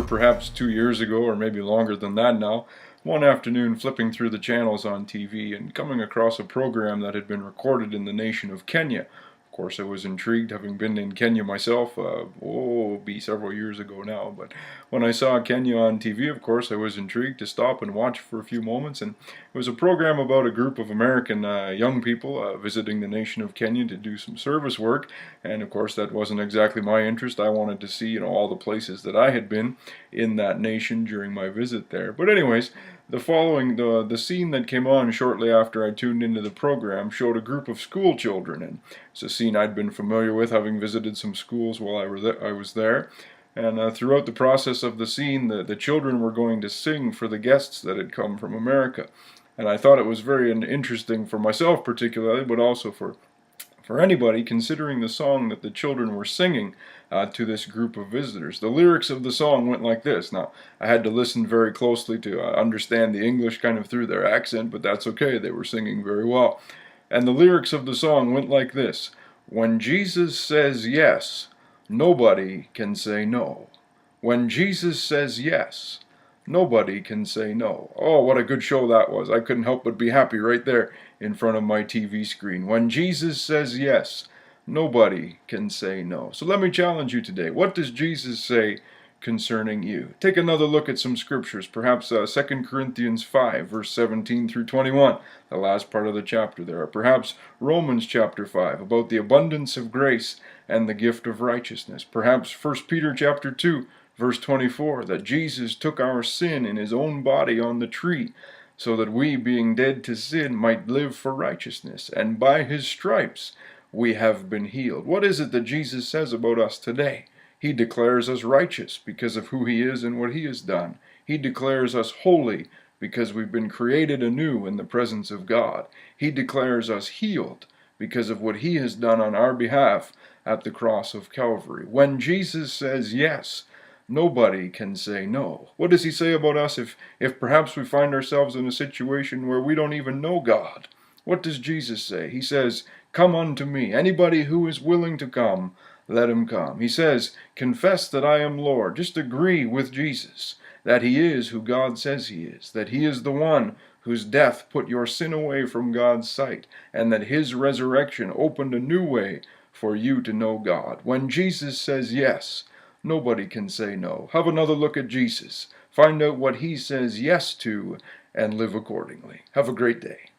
perhaps 2 years ago, or maybe longer than that now, one afternoon flipping through the channels on TV and coming across a program that had been recorded in the nation of Kenya. Of course, I was intrigued, having been in Kenya myself, be several years ago now, but when I saw Kenya on TV, of course, I was intrigued to stop and watch for a few moments, and it was a program about a group of American young people visiting the nation of Kenya to do some service work, and of course, that wasn't exactly my interest. I wanted to see, all the places that I had been in that nation during my visit there. But anyways, the scene that came on shortly after I tuned into the program showed a group of school children, and it's a scene I'd been familiar with, having visited some schools while I was there. And throughout the process of the scene, the children were going to sing for the guests that had come from America. And I thought it was very interesting for myself particularly, but also for anybody, considering the song that the children were singing to this group of visitors. The lyrics of the song went like this. Now, I had to listen very closely to understand the English kind of through their accent, but that's okay. They were singing very well. And the lyrics of the song went like this: "When Jesus says yes, nobody can say no. When Jesus says yes, nobody can say no." Oh, what a good show that was. I couldn't help but be happy right there in front of my TV screen. When Jesus says yes, nobody can say no. So let me challenge you today. What does Jesus say concerning you? Take another look at some scriptures, perhaps 2 Corinthians 5, verse 17 through 21, the last part of the chapter there, or perhaps Romans chapter 5, about the abundance of grace and the gift of righteousness, perhaps 1 Peter chapter 2, verse 24, that Jesus took our sin in his own body on the tree, so that we, being dead to sin, might live for righteousness, and by his stripes we have been healed. What is it that Jesus says about us today? He declares us righteous because of who he is and what he has done. He declares us holy because we've been created anew in the presence of God. He declares us healed because of what he has done on our behalf at the cross of Calvary. When Jesus says yes, nobody can say no. What does he say about us if perhaps we find ourselves in a situation where we don't even know God? What does Jesus say? He says, "Come unto me." Anybody who is willing to come, let him come. He says, "Confess that I am Lord." Just agree with Jesus that he is who God says he is, that he is the one whose death put your sin away from God's sight, and that his resurrection opened a new way for you to know God. When Jesus says yes, nobody can say no. Have another look at Jesus. Find out what he says yes to and live accordingly. Have a great day.